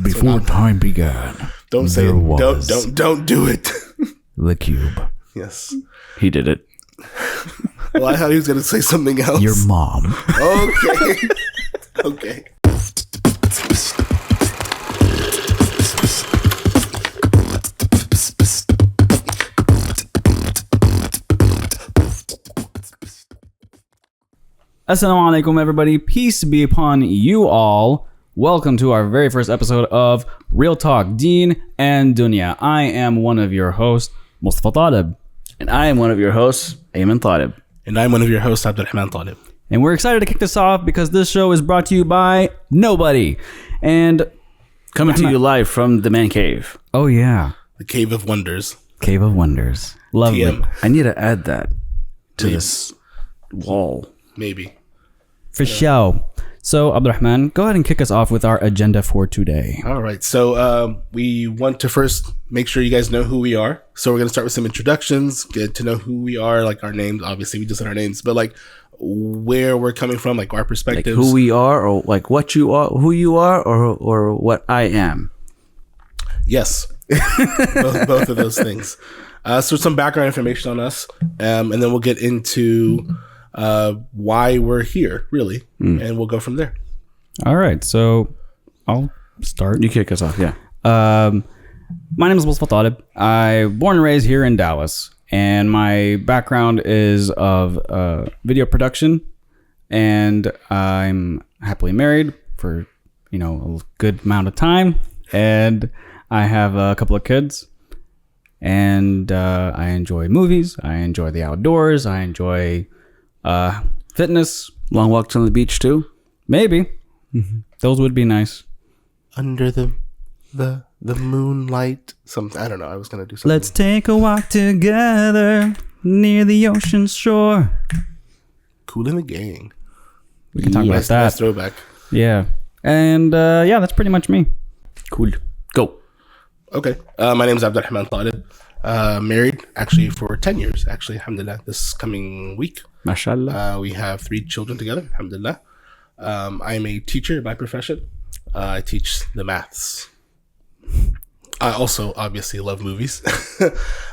Before time began, don't say it. Don't do it. The cube. Yes. He did it. Well, I thought he was going to say something else. Your mom. Okay. Okay. Assalamu alaikum, everybody. Peace be upon you all. Welcome to our very first episode of Real Talk, Deen and Dunya. I am one of your hosts, Mustafa Talib. And I am one of your hosts, Ayman Talib. And I'm one of your hosts, Abdurrahman Talib. And we're excited to kick this off because this show is brought to you by nobody. And coming to you live from the man cave. Oh, yeah. The Cave of Wonders. Cave of Wonders. Lovely. TM. I need to add that to this wall. Maybe. For show. So, Abdurrahman, go ahead and kick us off with our agenda for today. All right. So we want to first make sure you guys know who we are. So we're going to start with some introductions, get to know who we are, like our names. Obviously, we just said our names, but like where we're coming from, like our perspectives. Like who we are, or like what you are, who you are, or what I am. Yes. both of those things. So some background information on us, and then we'll get into why we're here, really, and we'll go from there. All right, so I'll start. You kick us off, yeah. My name is Mustafa Talib. I'm born and raised here in Dallas, and my background is of video production, and I'm happily married for a good amount of time, and I have a couple of kids, and I enjoy movies. I enjoy the outdoors. I enjoy fitness. Long walks on the beach too? Maybe. Those would be nice. Under the moonlight. I don't know. I was gonna do something. Let's take a walk together near the ocean shore. Cool in the Gang. We can talk about that. Nice throwback. Yeah. And yeah, that's pretty much me. Cool. Go. Okay. My name is Abdurrahman Talib. Married actually for 10 years, actually, alhamdulillah, this coming week. MashaAllah. We have 3 children together, alhamdulillah. I'm a teacher by profession. I teach the maths. I also obviously love movies.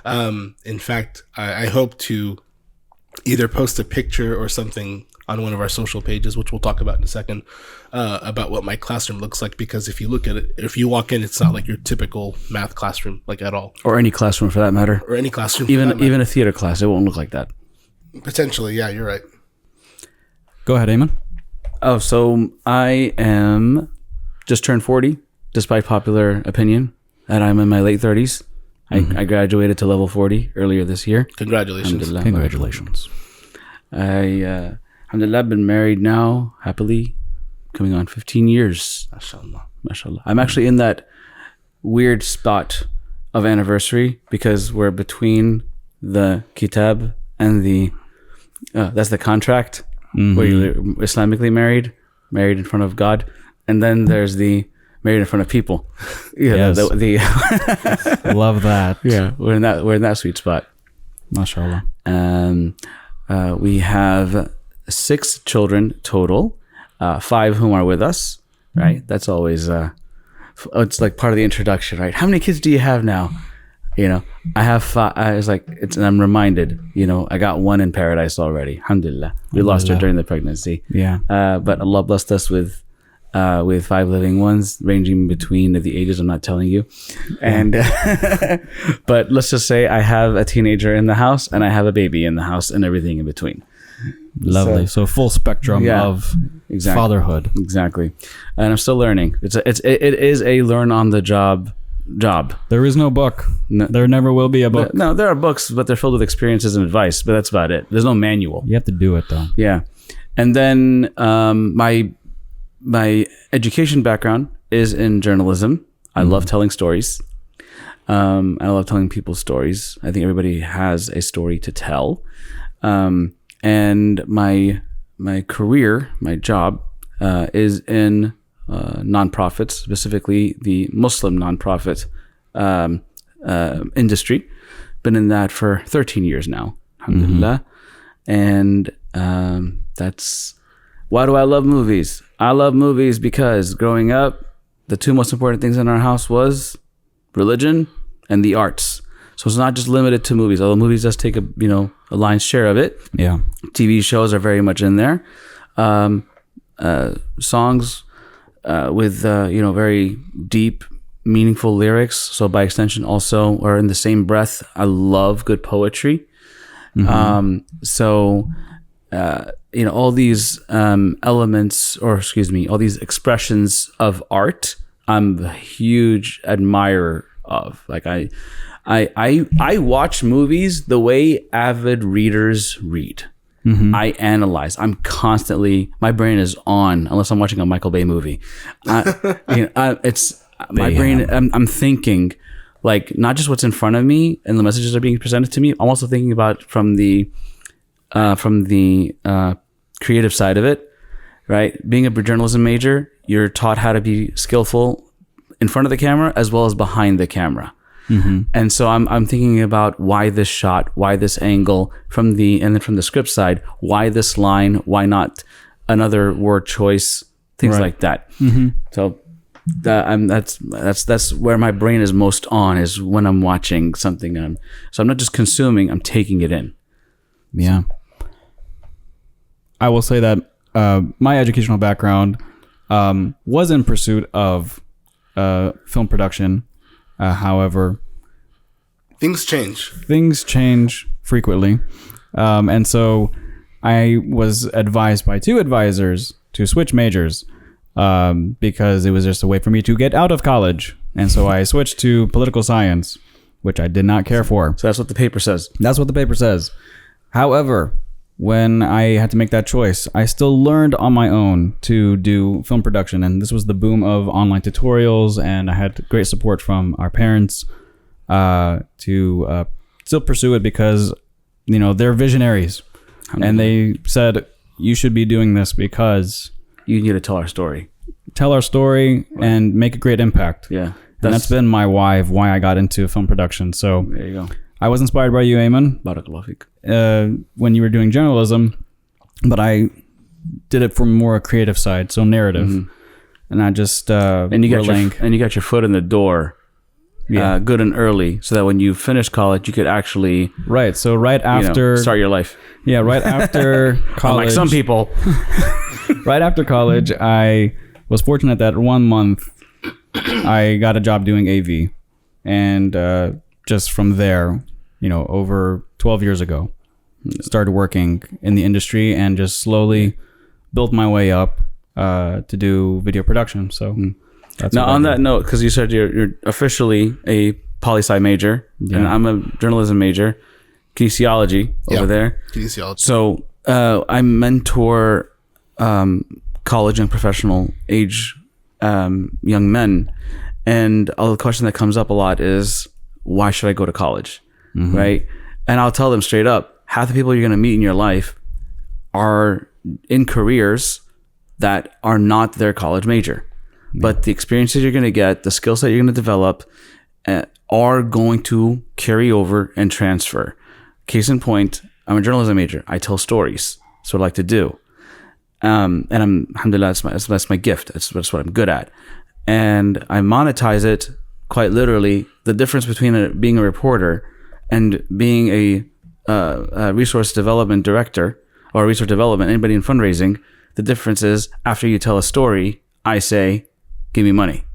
In fact, I hope to either post a picture or something on one of our social pages, which we'll talk about in a second, about what my classroom looks like. Because if you look at it, if you walk in, it's not like your typical math classroom, like at all. Or any classroom for that matter. Or any classroom. Even a theater class, it won't look like that. Potentially, yeah, you're right. Go ahead, Ayman. Oh, so I am just turned 40, despite popular opinion, and I'm in my late 30s. I graduated to level 40 earlier this year. Congratulations. Congratulations. Alhamdulillah, I've been married now, happily, coming on 15 years. MashaAllah. I'm actually in that weird spot of anniversary because we're between the kitab and the, that's the contract, where you're Islamically married in front of God. And then there's the married in front of people. Yeah, yes. Love that. Yeah, we're in that sweet spot. MashaAllah. We have 6 children total, 5 whom are with us, right? That's always, it's like part of the introduction, right? How many kids do you have now? I have 5. And I'm reminded, I got 1 in paradise already. Alhamdulillah. We lost her during the pregnancy. Yeah. But Allah blessed us with 5 living ones, ranging between the ages I'm not telling you. And but let's just say I have a teenager in the house and I have a baby in the house and everything in between. Lovely. So full spectrum of fatherhood. Exactly. And I'm still learning. It is a learn on the job. There is no book. No, there never will be a book. No, there are books, but they're filled with experiences and advice, but that's about it. There's no manual. You have to do it though. Yeah. And then my education background is in journalism. I love telling stories. I love telling people stories. I think everybody has a story to tell. And my career, my job, is in nonprofits, specifically the Muslim nonprofit industry. Been in that for 13 years now, alhamdulillah. And that's why do I love movies? I love movies because growing up, the two most important things in our house was religion and the arts. So it's not just limited to movies, although movies does take a lion's share of it. Yeah. TV shows are very much in there. Songs with very deep, meaningful lyrics. So by extension, also, or in the same breath, I love good poetry. All these elements, or excuse me, all these expressions of art, I'm a huge admirer of. Like I watch movies the way avid readers read. I analyze. I'm constantly, my brain is on unless I'm watching a Michael Bay movie. It's my brain. I'm thinking, like, not just what's in front of me and the messages are being presented to me. I'm also thinking about from the creative side of it, right? Being a journalism major, you're taught how to be skillful in front of the camera as well as behind the camera. And so I'm thinking about why this shot, why this angle, and then from the script side, why this line, why not another word choice, things like that. So that's where my brain is most on, is when I'm watching something. So I'm not just consuming, I'm taking it in. Yeah. I will say that my educational background was in pursuit of film production. However, things change frequently. And so I was advised by two advisors to switch majors because it was just a way for me to get out of college. And so I switched to political science, which I did not care for. So that's what the paper says. That's what the paper says. However, when I had to make that choice, I still learned on my own to do film production. And this was the boom of online tutorials. And I had great support from our parents to still pursue it because, they're visionaries. And they said, you should be doing this because you need to tell our story. And make a great impact. Yeah. And that's been my why of why I got into film production. So there you go. I was inspired by you, Ayman, when you were doing journalism, but I did it from more a creative side, so narrative. And I just and you got your foot in the door, good and early, so that when you finish college, you could actually So right after start your life. Yeah, right after college, like some people. Right after college, I was fortunate that 1 month I got a job doing AV, and just from there, over 12 years ago, started working in the industry and just slowly built my way up to do video production. So that's now on that note, because you said you're officially a poli-sci major, and I'm a journalism major, kinesiology over there. Kinesiology. So I mentor college and professional age young men, and the question that comes up a lot is, why should I go to college? Right? And I'll tell them straight up, half the people you're going to meet in your life are in careers that are not their college major. But the experiences you're going to get, the skill set you're going to develop are going to carry over and transfer. Case in point, I'm a journalism major. I tell stories. That's what I like to do. And alhamdulillah, that's my gift. That's what I'm good at. And I monetize it quite literally. The difference between being a reporter and being a resource development director or resource development, anybody in fundraising, the difference is after you tell a story, I say, give me money.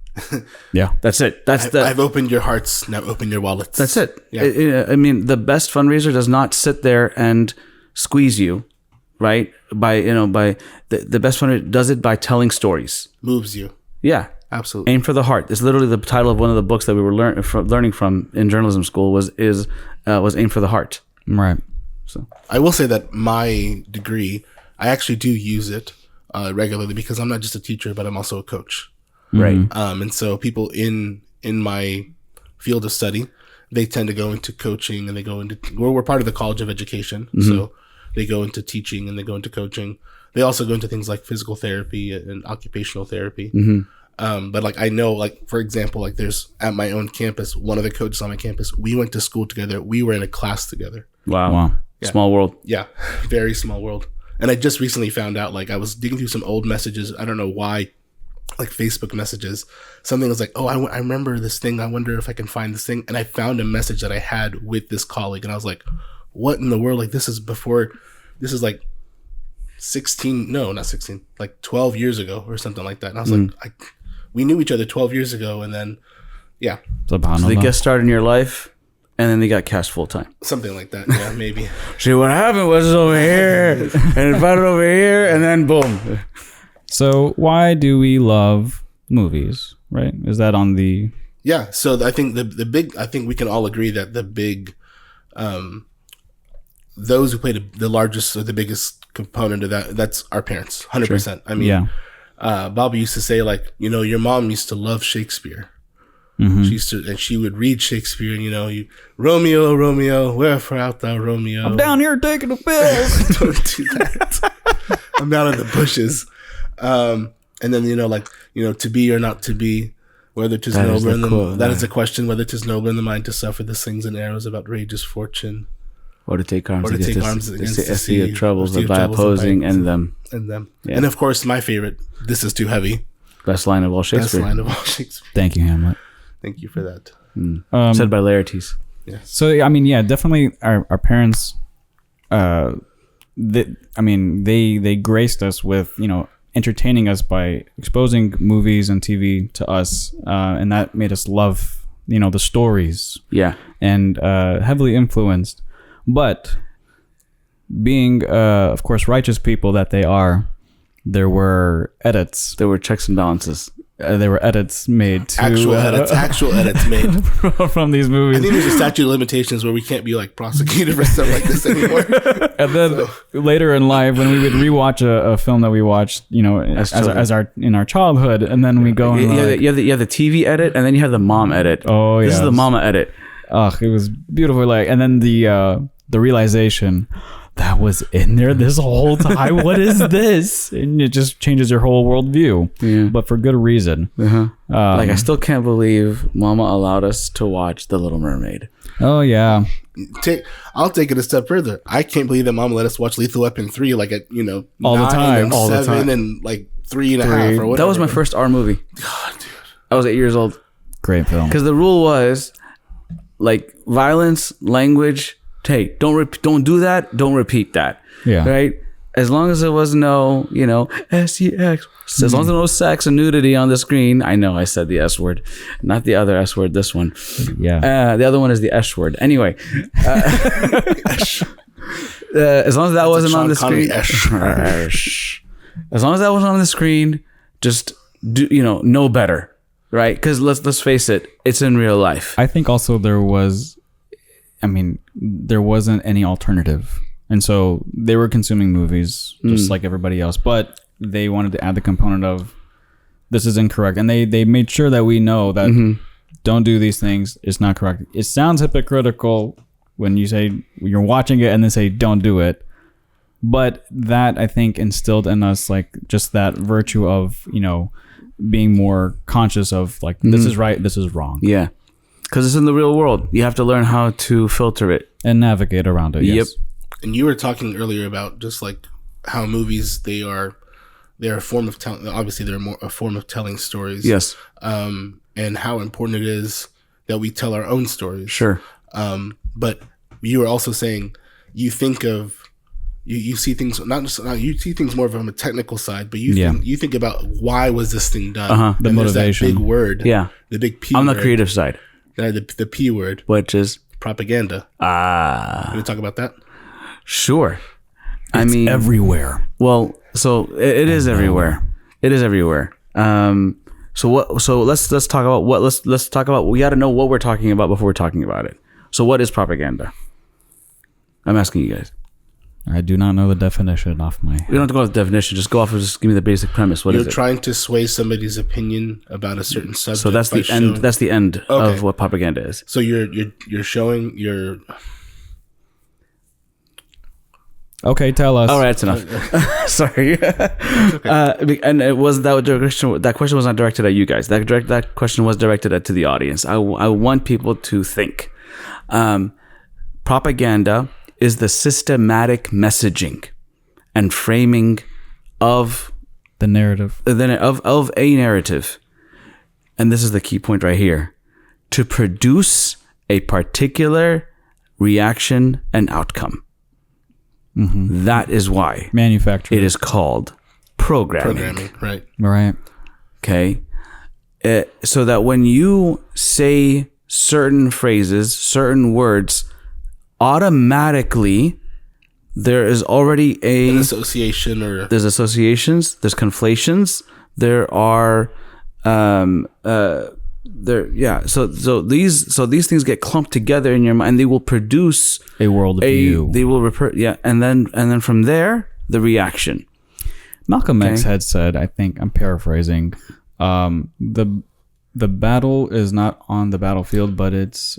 Yeah. That's it. I've opened your hearts, now open your wallets. That's it. Yeah. I mean, the best fundraiser does not sit there and squeeze you, right? By the best fundraiser does it by telling stories. Moves you. Yeah. Absolutely. Aim for the Heart. It's literally the title of one of the books that we were learning from in journalism school was Aim for the Heart. Right. So I will say that my degree, I actually do use it regularly because I'm not just a teacher, but I'm also a coach. Right. And so people in my field of study, they tend to go into coaching, and we're part of the College of Education. So they go into teaching and they go into coaching. They also go into things like physical therapy and occupational therapy. But like, I know, like, for example, like there's at my own campus, one of the coaches on my campus, we went to school together. We were in a class together. Wow. Yeah. Small world. Yeah. Very small world. And I just recently found out, like, I was digging through some old messages. I don't know why like Facebook messages. Something was like, oh, I remember this thing. I wonder if I can find this thing. And I found a message that I had with this colleague, and I was like, what in the world? Like, this is like 12 years ago or something like that. And I was like, we knew each other 12 years ago, and then yeah, So they guest starred in your life, and then they got cast full time. something like that. Yeah, maybe. See, what happened was over here, and invited over here, and then boom. So why do we love movies, right? Is that on the... Yeah, so I think the big, I think we can all agree that the big, those who played the largest or the biggest component of that's our parents, 100%. I mean, Yeah. Bobby used to say, like, your mom used to love Shakespeare. Mm-hmm. She would read Shakespeare, and Romeo, Romeo, wherefore art thou, Romeo? I'm down here taking a piss. Don't do that. I'm down in the bushes. And then, to be or not to be, whether 'tis That is noble in the the quote, that yeah. is the question, whether 'tis noble in the mind to suffer the slings and arrows of outrageous fortune, Or to take arms or to against take the arms against the sea of sea, troubles or sea of by troubles and opposing by- and them. and them. Yeah. And of course, my favorite, this is too heavy. Best line of all Best Shakespeare. line of all Shakespeare. Thank you, Hamlet. Thank you for that. Said by Laertes. So I mean, yeah, definitely our parents. They graced us with entertaining us by exposing movies and TV to us, and that made us love the stories Yeah. and heavily influenced. But being, of course, righteous people that they are, there were edits. There were checks and balances. There were edits made to Actual edits made. from these I movies. think there's a statute of limitations where we can't be like prosecuted for stuff like this anymore. And then later in life, when we would rewatch a film that we watched, in our childhood, and then we go and You have the TV edit, and then you have the mom edit. Oh, This is yes. the mama edit. it was beautiful. Like, and then the realization that was in there this whole time. What is this? And it just changes your whole worldview. Yeah. But for good reason. Like, I still can't believe Mama allowed us to watch The Little Mermaid. Oh yeah. I'll take it a step further. I can't believe that Mama let us watch Lethal Weapon 3 like at All the 9 time, and all the 7 time. and like 3.5 or whatever. That was my first R movie. God, dude. I was 8 years old. Great film. Because the rule was, like, violence, language, hey, don't do that, don't repeat that. Yeah. Right? As long as there was no, SEX. As long as there was no sex and nudity on the screen. I know I said the S word. Not the other S word, this one. Yeah. The other one is the S word. Anyway. As long as that wasn't on the Sean Connery screen. As long as that wasn't on the screen, just do, know better. Right? Because let's face it, it's in real life. I think also there wasn't any alternative. And so they were consuming movies just like everybody else, but they wanted to add the component of this is incorrect. And they made sure that we know that don't do these things. It's not correct. It sounds hypocritical when you say you're watching it and then say don't do it. But that, I think, instilled in us like just that virtue of, being more conscious of like, this is right, this is wrong. Yeah. Because it's in the real world. You have to learn how to filter it. And navigate around it. Yes. Yep. And you were talking earlier about just like how movies they're a form of telling. Obviously, they're more a form of telling stories. Yes. And how important it is that we tell our own stories. Sure. But you were also saying you think of you see things you see things more from a technical side, but you think about why was this thing done? The and there's motivation. that big word. Yeah. The big P. On the word, creative side. the P word, Which is, propaganda. You want to talk about that? sure. Everywhere. Well, so it is everywhere. It is everywhere. So let's talk about let's talk about, we got to know what we're talking about before we're talking about it. So what is propaganda? I'm asking you guys. I do not know the definition off my... We don't have to go with the definition. Just go off and just give me the basic premise. What is You're it? trying to sway somebody's opinion about a certain subject. So that's the end. That's the end Okay. of what propaganda is. So you're showing your. Okay, tell us. All right, that's enough. Sorry. And it wasn't that direction. That question was not directed at you guys. That question was directed to the audience. I want people to think. Propaganda is the systematic messaging and framing of The narrative. Of a narrative. And this is the key point right here. To produce a particular reaction and outcome. That is why Manufactured. it is called programming. Right. Right. Okay. So that when you say certain phrases, certain words, automatically there is already An association or there's associations, there's conflations, there are so these things get clumped together in your mind and they will produce A world of view. they will and then from there the reaction. Malcolm X had said, I think I'm paraphrasing, the battle is not on the battlefield, but it's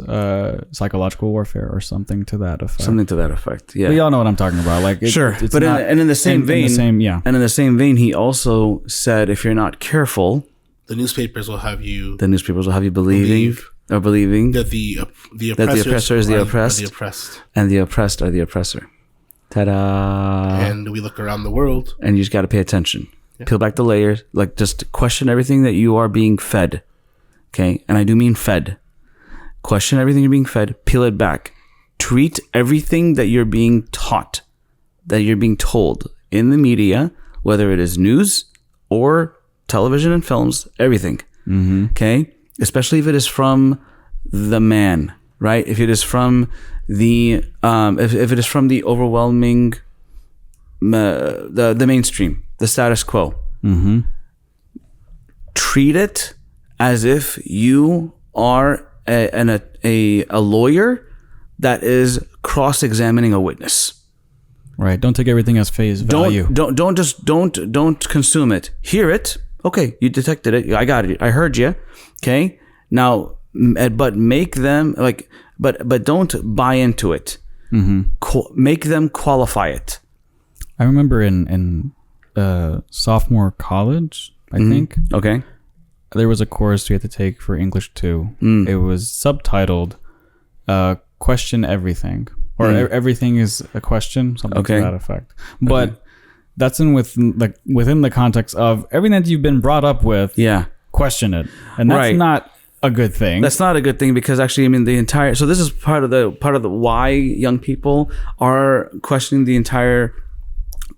psychological warfare or something to that effect. Something to that effect. Yeah. We all know what I'm talking about. Like, it's but not, in the same vein, and in the same vein, he also said, if you're not careful, the newspapers will have you believing that the oppressor is the oppressed, the oppressed, and the oppressed are the oppressor. Ta-da! And we look around the world, and you just got to pay attention. Yeah. Peel back the layers. Like, just question everything that you are being fed. Okay, and I do mean fed. Question everything you're being fed. Peel it back. Treat everything that you're being taught, that you're being told in the media, whether it is news or television and films, everything. Okay, especially if it is from the man, right? If it is from the if it is from the overwhelming the mainstream, the status quo. Treat it as if you are a lawyer that is cross-examining a witness. Right. Don't take everything as face value. Don't consume it. Hear it. Okay, you detected it. I got it. I heard you. Okay. Now, but make them but don't buy into it. Make them qualify it. I remember in sophomore college, I think. Okay. There was a course we had to take for English 2. It was subtitled Question Everything. Or everything is a question, something to that effect. But that's within the context of everything that you've been brought up with, question it. And that's not a good thing. That's not a good thing because actually, I mean, so this is part of the why young people are questioning the entire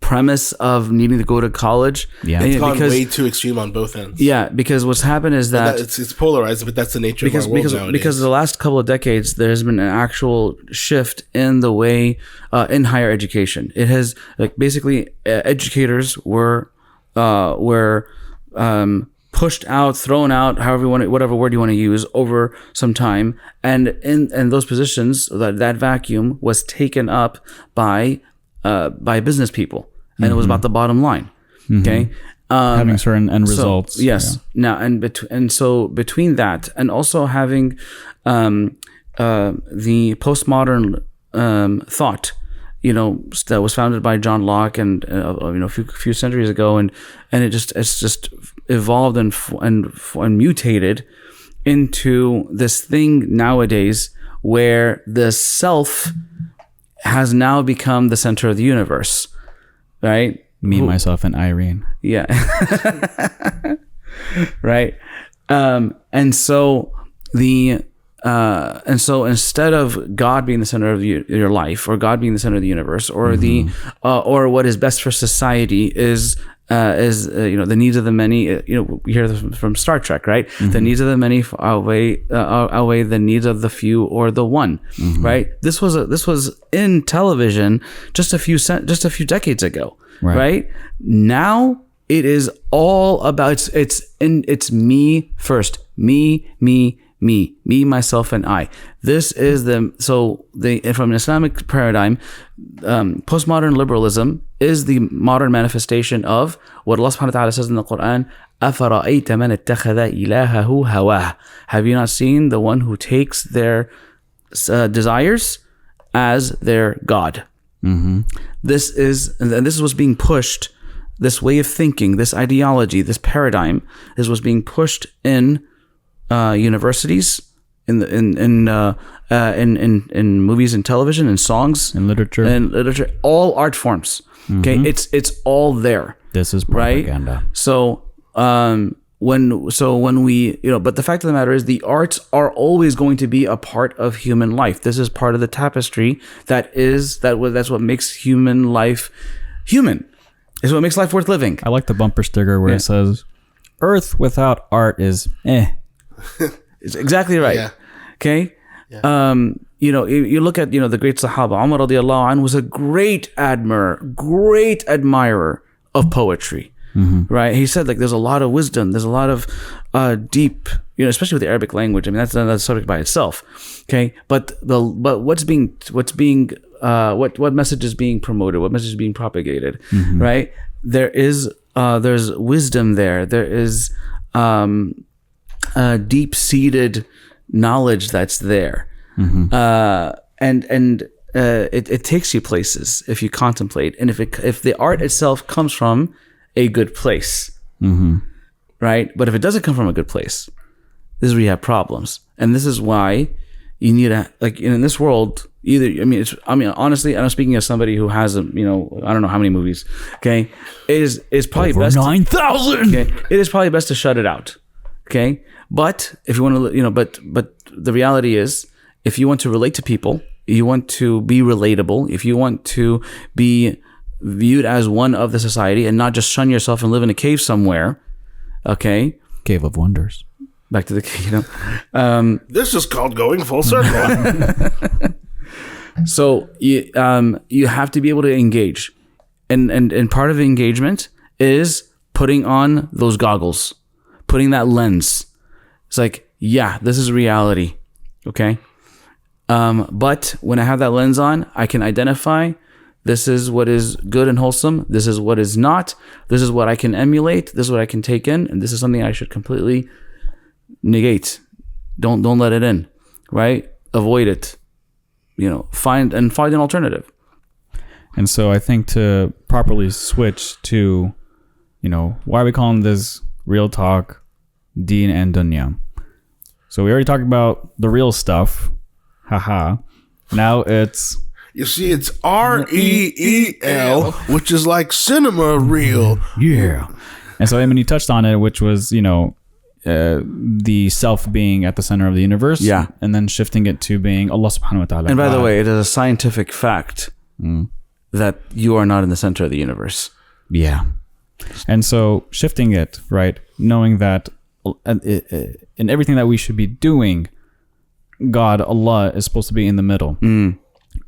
premise of needing to go to college. It's gone way too extreme on both ends. Yeah, because what's happened is that it's polarized, but that's the nature of our world nowadays. Because the last couple of decades, there's been an actual shift in the way in higher education. It has basically educators were pushed out, thrown out, whatever word you want to use, over some time, and in those positions, that vacuum was taken up by business people, and it was about the bottom line. Okay, having certain end results. Yes. Now, and so between that and also having the postmodern thought, that was founded by John Locke and a few centuries ago, and it's just evolved and mutated into this thing nowadays where the self has now become the center of the universe, right? Me, myself, and Irene. Yeah. Right. And so instead of God being the center of your life, or God being the center of the universe, or or what is best for society is the needs of the many. We hear this from Star Trek, right? The needs of the many outweigh the needs of the few or the one, right? This was in television just a few decades ago, right? Now it is all about it's me first, me, myself, and I. This is from an Islamic paradigm, postmodern liberalism is the modern manifestation of what Allah subhanahu wa ta'ala says in the Quran, أَفَرَأَيْتَ مَنِ اتَّخَذَ إِلَهَهُ هَوَاهُ. Have you not seen the one who takes their desires as their God? This is what's being pushed. This way of thinking, this ideology, this paradigm is what's being pushed in universities, in movies and television and songs and literature, all art forms. Okay, it's all there. This is right? propaganda. So when we, but the fact of the matter is the arts are always going to be a part of human life. This is part of the tapestry that's what makes human life human. It's what makes life worth living. I like the bumper sticker where it says, "Earth without art is eh." It's exactly right. Yeah. Okay. Yeah. You look at, the great Sahaba. Umar radiallahu anhu was a great admirer of poetry. Right. He said, like, there's a lot of wisdom. There's a lot of deep, especially with the Arabic language. I mean, that's another subject by itself. Okay. But what message is being promoted? What message is being propagated? Right. There's wisdom there. There is deep-seated knowledge that's there. And it takes you places if you contemplate, and if the art itself comes from a good place, right? But if it doesn't come from a good place, this is where you have problems. And this is why you need to, like, in this world, honestly, I'm speaking as somebody who has I don't know how many movies. Okay, it is probably Over best 9,000. Okay, it is probably best to shut it out. Okay, but if you want to, but the reality is, if you want to relate to people, you want to be relatable, if you want to be viewed as one of the society and not just shun yourself and live in a cave somewhere, okay? Cave of Wonders. Back to the cave, This is called going full circle. So you have to be able to engage, and part of the engagement is putting on those goggles, putting that lens. It's like, yeah, this is reality, okay? But when I have that lens on, I can identify this is what is good and wholesome. This is what is not. This is what I can emulate. This is what I can take in, and this is something I should completely negate. Don't let it in, right? Avoid it. Find an alternative. And so I think to properly switch to, why are we calling this Real Talk, Deen and Dunya? So we already talked about the real stuff. Haha. Now it's... You see, it's REEL, which is like cinema reel. Yeah. And so, you touched on it, which was, the self being at the center of the universe. Yeah. And then shifting it to being Allah subhanahu wa ta'ala. And by the way, it is a scientific fact that you are not in the center of the universe. Yeah. And so shifting it, right, knowing that in everything that we should be doing, God, Allah, is supposed to be in the middle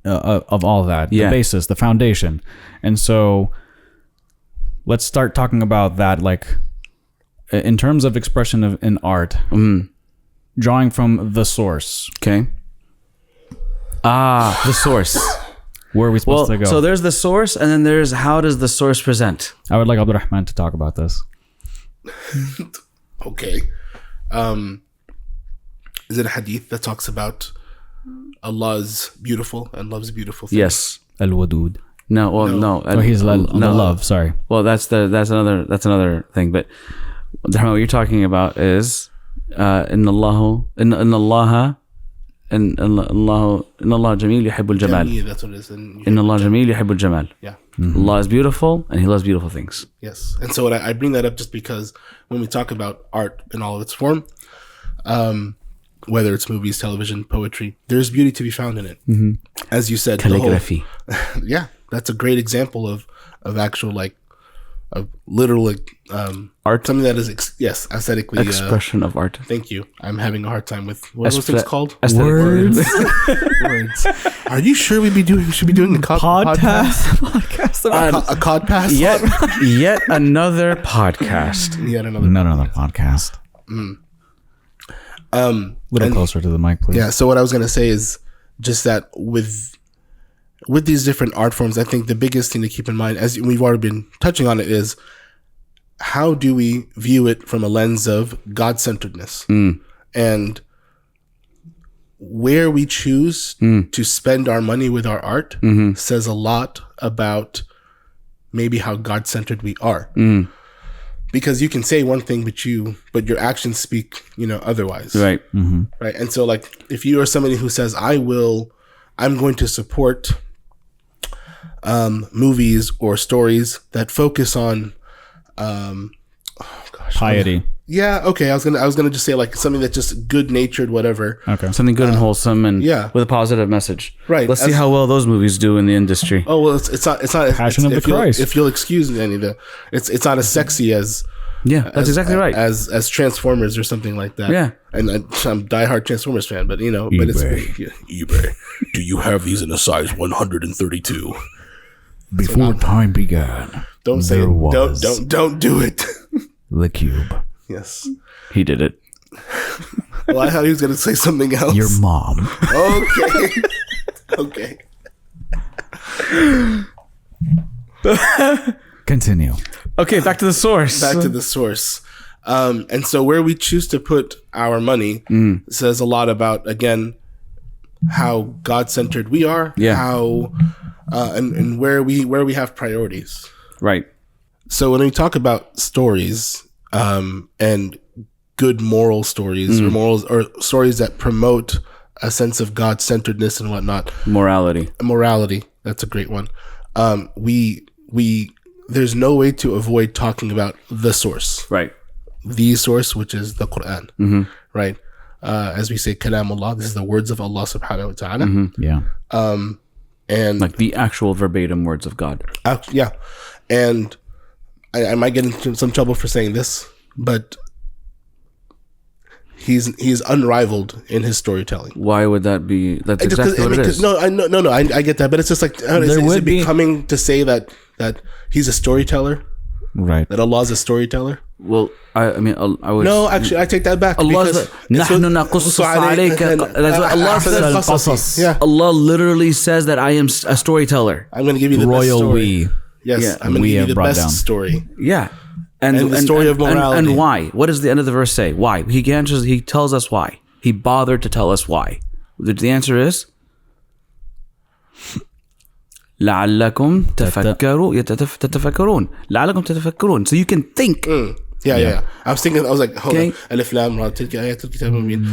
of all that, the basis, the foundation. And so let's start talking about that, like, in terms of expression in art, drawing from the source. Okay. The source. Where are we supposed to go? So there's the source, and then there's how does the source present? I would like Abdurrahman to talk about this. Okay. Is it a hadith that talks about Allah's beautiful and loves beautiful things? Yes. Al-Wadud. No. Oh, he's the love. Sorry. Well, that's another thing. But what you're talking about is in Allah jameel yuhibbul jamal. Yeah, that's what it is. In Allah jameel yuhibbul jamal. Yeah. Allah is beautiful and He loves beautiful things. Yes. And so I bring that up just because when we talk about art in all of its form, whether it's movies, television, poetry, there's beauty to be found in it. As you said, Calligraphy. Yeah, that's a great example of actual, like, of literal art. Something that is aesthetically Expression of art. Thank you. I'm having a hard time with what are those things called? Words. Words. Are you sure should be doing a podcast? A codcast? Yet another podcast. Yet another podcast. A little closer to the mic, please. Yeah. So what I was gonna say is just that with these different art forms, I think the biggest thing to keep in mind, as we've already been touching on it, is how do we view it from a lens of God-centeredness, and where we choose to spend our money with our art says a lot about maybe how God-centered we are. Because you can say one thing, but your actions speak, otherwise. Right. Right. And so, like, if you are somebody who says, I'm going to support movies or stories that focus on Piety. Yeah, okay. I was gonna just say like something that's just good natured, whatever. Okay. Something good and wholesome, and yeah. with a positive message. Right. Let's see how well those movies do in the industry. Oh well, it's not Passion of the Christ. If you'll excuse me, it's not as sexy as That's exactly right. as Transformers or something like that. Yeah. And I'm a diehard Transformers fan, but but it's eBay. Do you have these in a size 132? Before time began, Don't say it. Don't do it. The cube. Yes. He did it. Well, I thought he was going to say something else. Your mom. Okay. Okay. Continue. Okay, back to the source. Back to the source. And so where we choose to put our money says a lot about, again, how God-centered we are. Yeah. How and where we have priorities. Right. So when we talk about stories and good moral stories or stories that promote a sense of God-centeredness and whatnot, morality, that's a great one. We there's no way to avoid talking about the source, right? The source, which is the Quran, right? As we say, kalam Allah. This is the words of Allah Subhanahu wa Taala. Yeah. And like the actual verbatim words of God. Yeah, and I might get into some trouble for saying this, but he's unrivaled in his storytelling. Why would that be? That's exactly what it is. No, I get that, but it's just like, is it becoming to say that he's a storyteller? Right. That Allah's a storyteller? Well, I would. No, actually, I take that back. Allah says. Yeah. Allah literally says that I am a storyteller. I'm going to give you the Royal best story. we. Yes, Yeah. I'm going to give you the best story. Yeah. And the story of morality. And why? What does the end of the verse say? Why? He tells us why. He bothered to tell us why. The answer is لعلكم تتفكرون. لعلكم تتفكرون. So you can think. Yeah. I was like, hold on. Alif Lam Ra, Tilka Ayatul Kitab Mubin.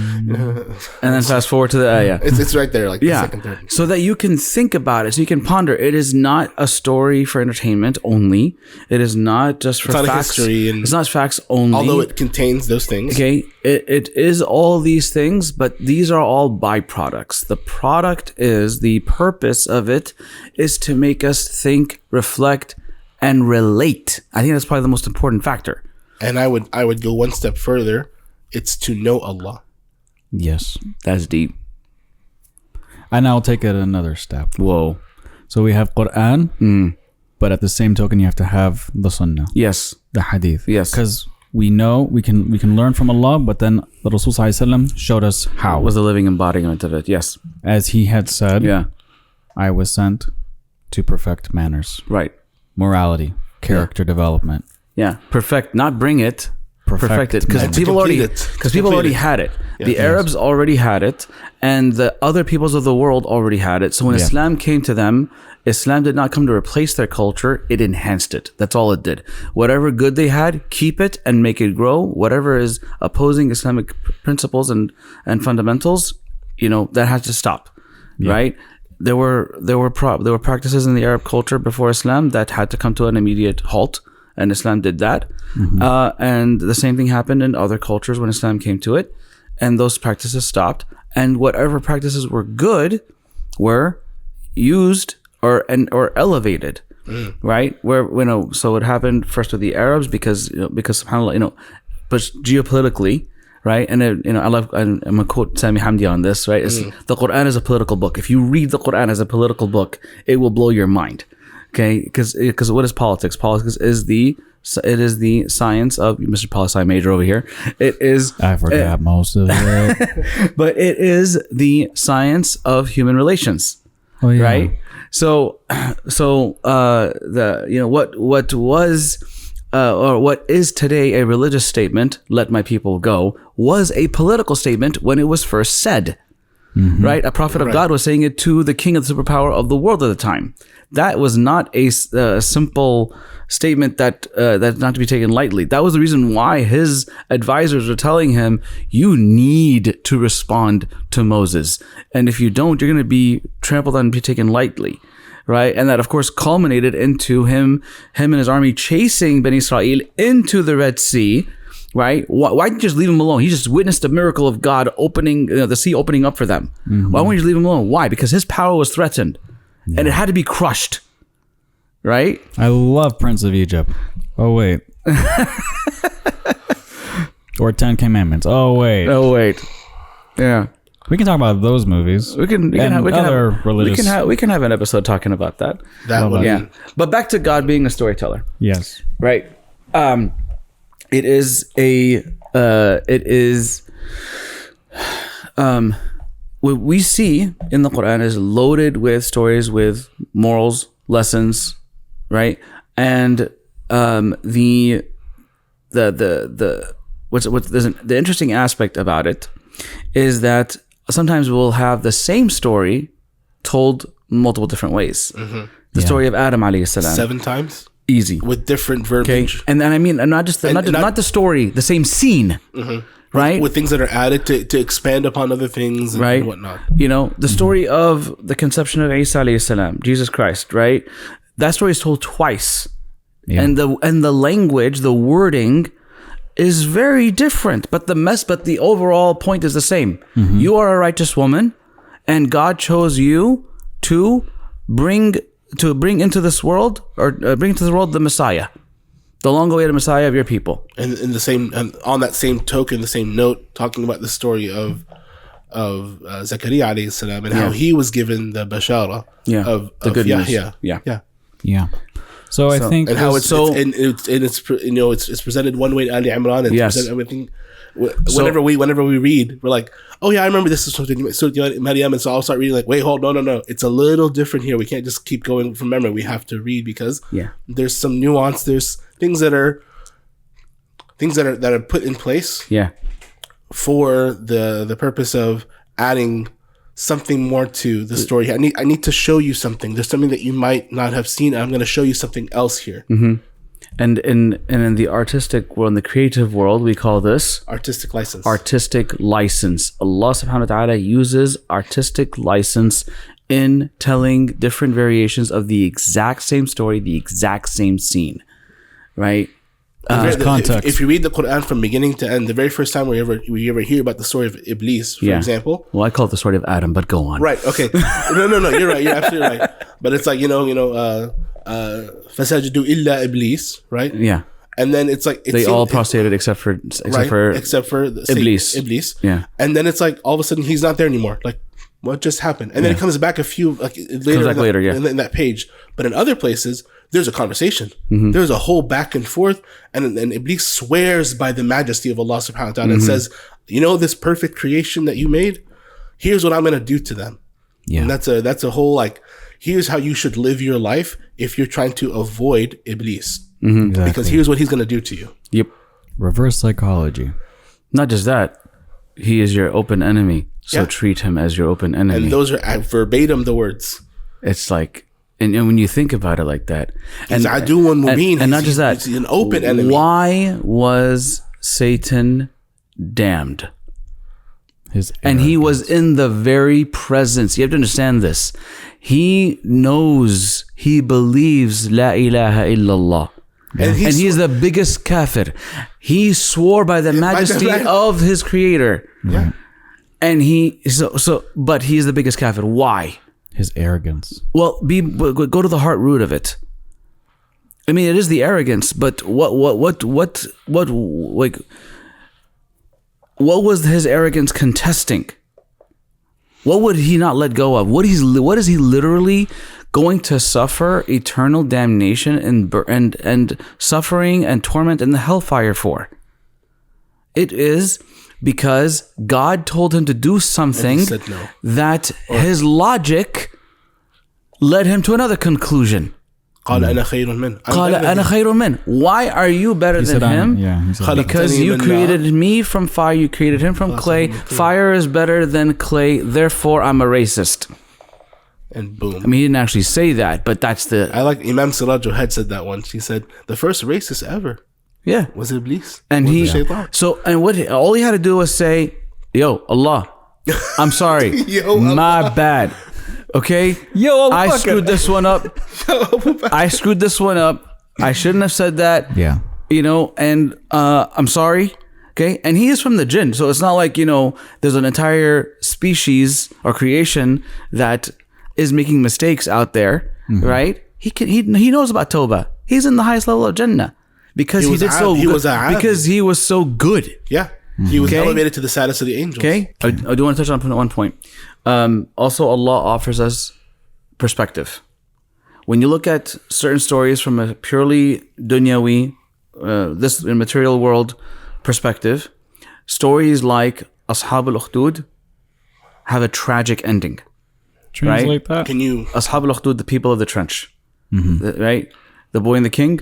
And then fast forward to the ayah. It's right there, like the second, third. So that you can think about it, so you can ponder. It is not a story for entertainment only. It is not just for facts. It's not facts only. Although it contains those things. Okay, it is all these things, but these are all byproducts. The product is, the purpose of it is to make us think, reflect, and relate. I think that's probably the most important factor. And I would go one step further. It's to know Allah. Yes. That's deep. And I'll take it another step. Whoa. So we have Quran, but at the same token, you have to have the Sunnah. Yes. The Hadith. Yes. Because we know we can learn from Allah, but then the Rasul ﷺ showed us how. Was the living embodiment of it. Yes. As he had said, Yeah. I was sent to perfect manners, Right. morality, character development. Yeah. Perfect. Not bring it. Perfect it. Because manners. people already it. had it. The Arabs already had it, and the other peoples of the world already had it. So when Islam came to them, Islam did not come to replace their culture. It enhanced it. That's all it did. Whatever good they had, keep it and make it grow. Whatever is opposing Islamic principles and fundamentals, that has to stop. Right? There were practices in the Arab culture before Islam that had to come to an immediate halt, and Islam did that. And the same thing happened in other cultures when Islam came to it, and those practices stopped. And whatever practices were good were used or elevated, right? Where so it happened first with the Arabs because subhanAllah, but geopolitically. Right, and I'm gonna quote Sami Hamdi on this. Right, the Quran is a political book. If you read the Quran as a political book, it will blow your mind. Okay, because what is politics? Politics is the science of Mr. Poli-Sci major over here. It is. I forgot most of it, but it is the science of human relations. Oh, yeah. Right. So what was. Or what is today a religious statement, let my people go, was a political statement when it was first said. Right? A prophet of God was saying it to the king of the superpower of the world at the time. That was not a simple statement that's not to be taken lightly. That was the reason why his advisors were telling him, you need to respond to Moses. And if you don't, you're going to be trampled on and be taken lightly. right? And that, of course, culminated into him and his army chasing Ben Israel into the Red Sea, right? Why didn't you just leave him alone? He just witnessed a miracle of God opening, the sea opening up for them. Why wouldn't you just leave him alone? Why? Because his power was threatened, and it had to be crushed, right? I love Prince of Egypt. Oh, wait. Or 10 Commandments. Oh, wait. Yeah. We can talk about those movies. We can have an episode talking about that. That one. Yeah. But back to God being a storyteller. Yes. Right. It is what we see in the Quran is loaded with stories with morals, lessons, right? And the interesting aspect about it is that sometimes we'll have the same story told multiple different ways. The story of Adam alayhi salam. 7 times Easy. with different verbiage. And then I mean, not the story, the same scene, right? With things that are added to expand upon other things and Right. whatnot. You know, the story of the conception of Isa alayhi salam, Jesus Christ, right? That story is told twice. Yeah. And the language, the wording is very different, but the overall point is the same. You are a righteous woman, and God chose you to bring into this world, or bring into the world the Messiah, the long-awaited Messiah of your people. And in the same, and on that same token, the same note, talking about the story of Zakaria alayhi salam and how he was given the bashara of good Yahya. news. Yeah. So I think, And how it's so- it's presented one way in Ali Imran, and Yes. it's presented everything. Whenever we read, we're like, oh yeah, I remember this is Surah Maryam, and so I'll start reading like, wait, hold, no, it's a little different here. We can't just keep going from memory. We have to read because there's some nuance. There's things that are put in place for the purpose of adding something more to the story. I need to show you something. There's something that you might not have seen. I'm going to show you something else here. And in the artistic world, in the creative world, we call this Artistic license. artistic license. Allah subhanahu wa ta'ala uses artistic license in telling different variations of the exact same story, the exact same scene, right? context. If you read the Quran from beginning to end, the very first time we ever hear about the story of Iblis, for example. Well, I call it the story of Adam, but go on. Right. Okay. No. You're right. You're absolutely right. But it's like فَسَجَدُوا إِلَّا Iblis, right? Yeah. And then it's like They all prostrated except for the Iblis. Iblis. Yeah. And then it's like all of a sudden he's not there anymore. Like, what just happened? And then it comes back a few later, in that page. But in other places, there's a conversation. There's a whole back and forth, and Iblis swears by the majesty of Allah subhanahu wa ta'ala and says, you know, this perfect creation that you made, here's what I'm going to do to them. Yeah. And that's a whole like, here's how you should live your life if you're trying to avoid Iblis. Exactly. Because here's what he's going to do to you. Yep. Reverse psychology. Not just that, he is your open enemy. So treat him as your open enemy. And those are verbatim the words. It's like, and when you think about it like that, And Aduwan Mubin, and not just that, he's an open enemy. Why was Satan damned? And he was in the very presence. You have to understand this. He knows, he believes La ilaha illallah. And he is the biggest kafir. He swore by the majesty of his creator. Yeah. And but he's the biggest kafir. Why? His arrogance. Well, go to the heart root of it. I mean, it is the arrogance, but what was his arrogance contesting? What would he not let go of? What is he literally going to suffer eternal damnation and suffering and torment in the hellfire for? It is because God told him to do something that his logic led him to another conclusion. قال أنا خير منه. قال أنا خير منه. Why are you better than him? Because you created me from fire, you created him from clay. Fire is better than clay, therefore I'm a racist. And boom. I mean, he didn't actually say that, but that's the... I like Imam Siraj had said that once. He said, the first racist ever was Iblis. And all he had to do was say, yo, Allah, I'm sorry. My bad. Okay? Yo, I fuck screwed it. this one up. I screwed this one up. I shouldn't have said that. Yeah. You know, and I'm sorry. Okay? And he is from the jinn. So it's not like, you know, there's an entire species or creation that is making mistakes out there, right? He knows about Tawbah. He's in the highest level of Jannah because he did so good. Because he was so good. Yeah. He was elevated to the status of the angels. Okay? I do want to touch on one point. Also, Allah offers us perspective. When you look at certain stories from a purely dunyawi, this material world perspective, stories like Ashab al-Ukhdud have a tragic ending. Translate that. Can you... Ashab al-Ukhdud, the people of the trench. Right? The Boy and the King.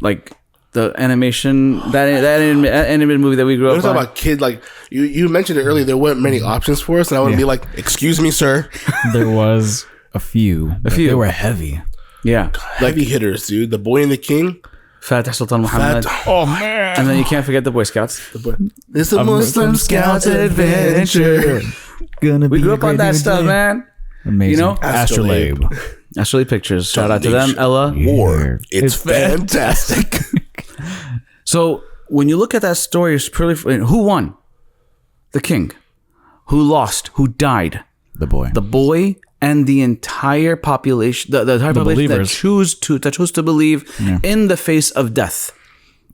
Like the animation, that animated movie that we grew up We're on. talking about kids, like, you mentioned it earlier, there weren't many options for us, and I would be like, excuse me, sir. There was a few. They were heavy. Yeah. Heavy hitters, dude. The Boy and the King. Fatih Sultan Muhammad. Oh, man. And then you can't forget the Boy Scouts. It's a Muslim Scouts adventure. We grew up on that stuff, man. Amazing. You know? Astrolabe. Actually, pictures. Shout out to them, Ella. War. It's fantastic. So when you look at that story, it's purely who won? The king. Who lost? Who died? The boy. The boy and the entire population. The entire population that believers. choose to believe in the face of death.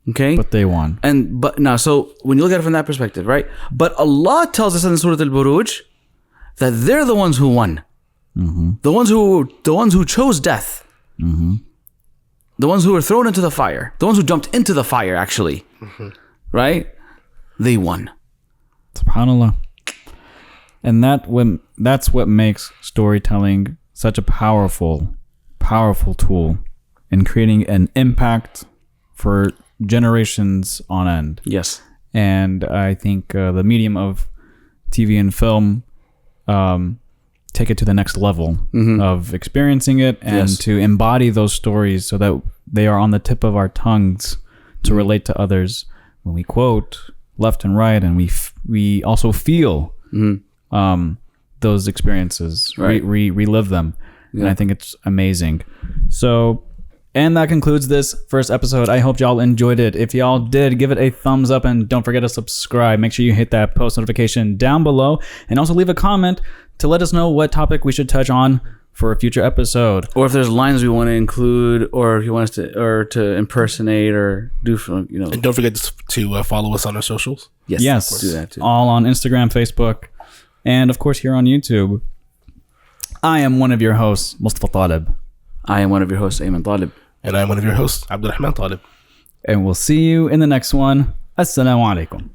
Okay, But they won. but now, so when you look at it from that perspective, right? But Allah tells us in Surah Al-Buruj that they're the ones who won. The ones who chose death. The ones who were thrown into the fire. The ones who jumped into the fire, actually. Right? They won. SubhanAllah. And that's what makes storytelling such a powerful tool in creating an impact for generations on end. Yes. And I think the medium of TV and film take it to the next level of experiencing it and to embody those stories so that they are on the tip of our tongues to relate to others when we quote left and right, and we also feel those experiences, Right. relive them. And I think it's amazing. So, and that concludes this first episode. I hope y'all enjoyed it. If y'all did, give it a thumbs up and don't forget to subscribe. Make sure you hit that post notification down below and also leave a comment to let us know what topic we should touch on for a future episode. Or if there's lines we want to include, or if you want us to impersonate or do, And don't forget to follow us on our socials. Yes, do that too. all on Instagram, Facebook, and of course here on YouTube. I am one of your hosts, Mustafa Talib. I am one of your hosts, Ayman Talib. And I'm one of your hosts, Abdurrahman Talib. And we'll see you in the next one. Assalamu alaikum.